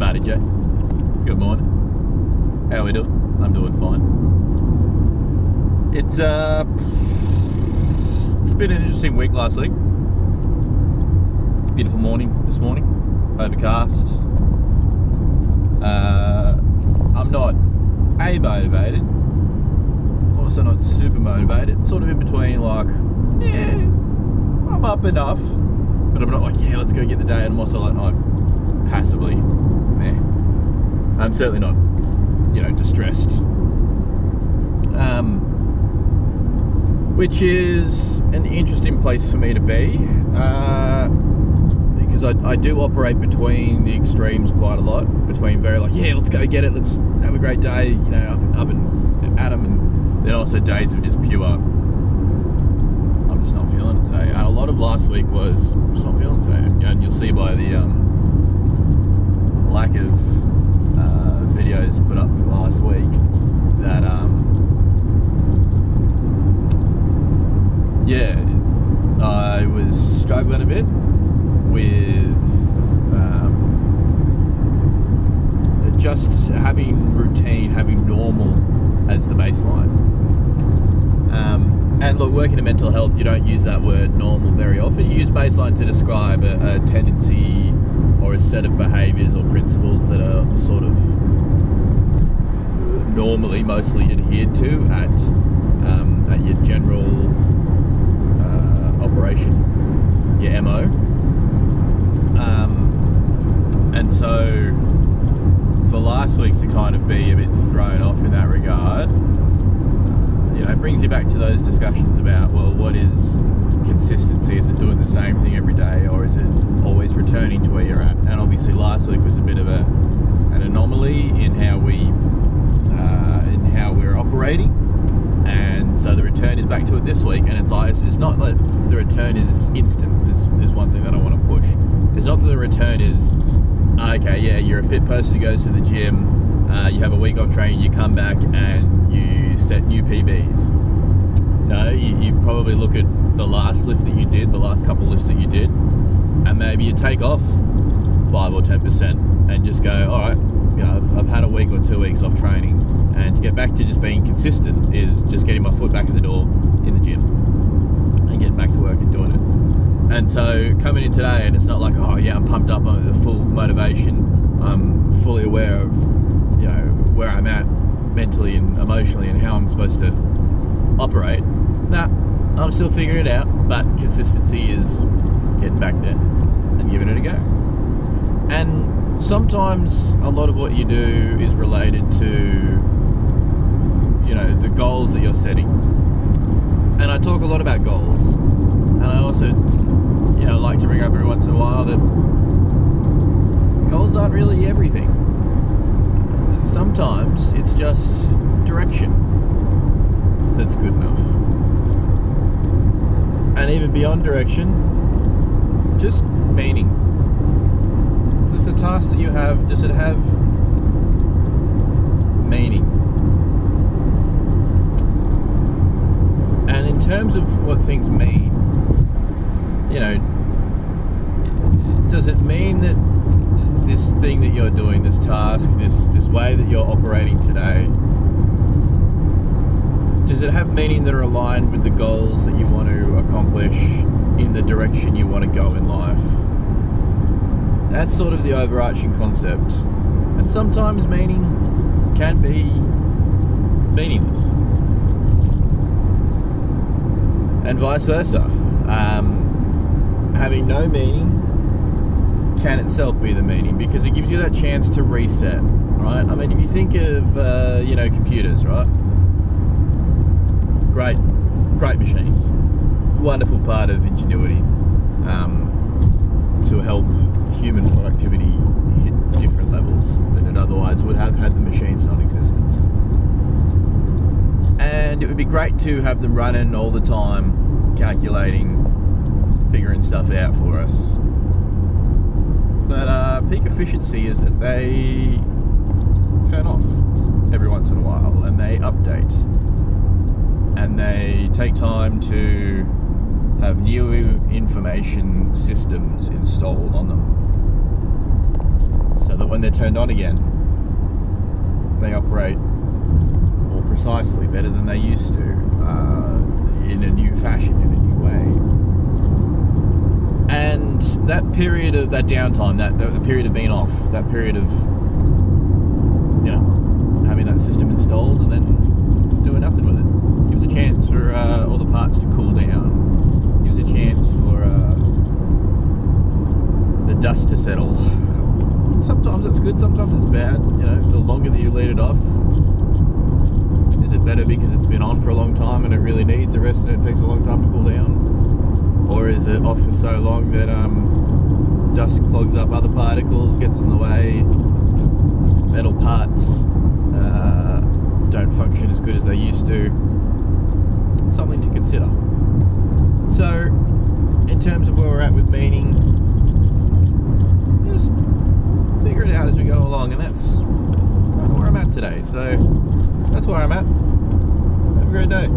Matty J. Good morning. How are we doing? I'm doing fine. It's been an interesting week last week. Beautiful morning this morning. Overcast. I'm not motivated. Also not super motivated. Sort of in between, like, yeah, I'm up enough. But I'm not like, yeah, let's go get the day. And I'm also like, oh, passively, meh. I'm certainly not, distressed. Which is an interesting place for me to be, because I do operate between the extremes quite a lot. Between very like, yeah, let's go get it, let's have a great day, up and at 'em, and then also days of just pure, I'm just not feeling it today. And a lot of last week was just not feeling it today, and you'll see by the lack of videos put up from last week that I was struggling a bit with just having routine, having normal as the baseline. And look, working in mental health, you don't use that word normal very often. You use baseline to describe a tendency or a set of behaviours or principles that are sort of normally mostly adhered to at your general operation, your MO. And so for last week to kind of be a bit thrown off in that regard, it brings you back to those discussions about, well, what is consistency? Is it doing the same thing every day, or is it always returning to where you're at? And obviously last week was a bit of an anomaly in how we're operating, and so the return is back to it this week. And it's not that the return is instant. Is one thing that I want to push. It's not that the return is okay, yeah, you're a fit person who goes to the gym, you have a week off training, you come back and you set new PBs. No, you probably look at the last lift that you did, the last couple lifts that you did, and maybe you take off 5 or 10% and just go, all right, I've had a week or 2 weeks off training, and to get back to just being consistent is just getting my foot back in the door in the gym and getting back to work and doing it. And so coming in today, and it's not like, oh yeah, I'm pumped up, I'm at the full motivation, I'm fully aware of where I'm at mentally and emotionally and how I'm supposed to operate. Nah, I'm still figuring it out, but consistency is getting back there and giving it a go. And sometimes a lot of what you do is related to the goals that you're setting. And I talk a lot about goals, and I also like to bring up every once in a while that goals aren't really everything. Sometimes it's just direction that's good enough. And even beyond direction, just meaning. Does the task that you have, does it have meaning? And in terms of what things mean, does it mean that this thing that you're doing, this task, this way that you're operating today, does it have meaning that are aligned with the goals that you want to accomplish in the direction you want to go in life? That's sort of the overarching concept. And sometimes meaning can be meaningless. And vice versa. Having no meaning can itself be the meaning, because it gives you that chance to reset, right? I mean, if you think of, computers, right? Great machines. Wonderful part of ingenuity to help human productivity hit different levels than it otherwise would have had the machines not existed. And it would be great to have them running all the time, calculating, figuring stuff out for us. But peak efficiency is that they turn off every once in a while, and they update, and they take time to have new information systems installed on them, so that when when they're turned on again, they operate more precisely, better than they used to, in a new fashion, in a new way. And that period of that downtime, the period of being off, that period of, you know, having that system installed and then doing nothing with it, gives a chance for all the parts to cool down, gives a chance for the dust to settle. Sometimes it's good, sometimes it's bad. You know, the longer that you let it off, is it better because it's been on for a long time and it really needs the rest and it takes a long time to cool down? Or is it off for so long that dust clogs up other particles, gets in the way, metal parts don't function as good as they used to? Something to consider. So, in terms of where we're at with meaning, just figure it out as we go along, and that's kind of where I'm at today. So, that's where I'm at. Have a great day.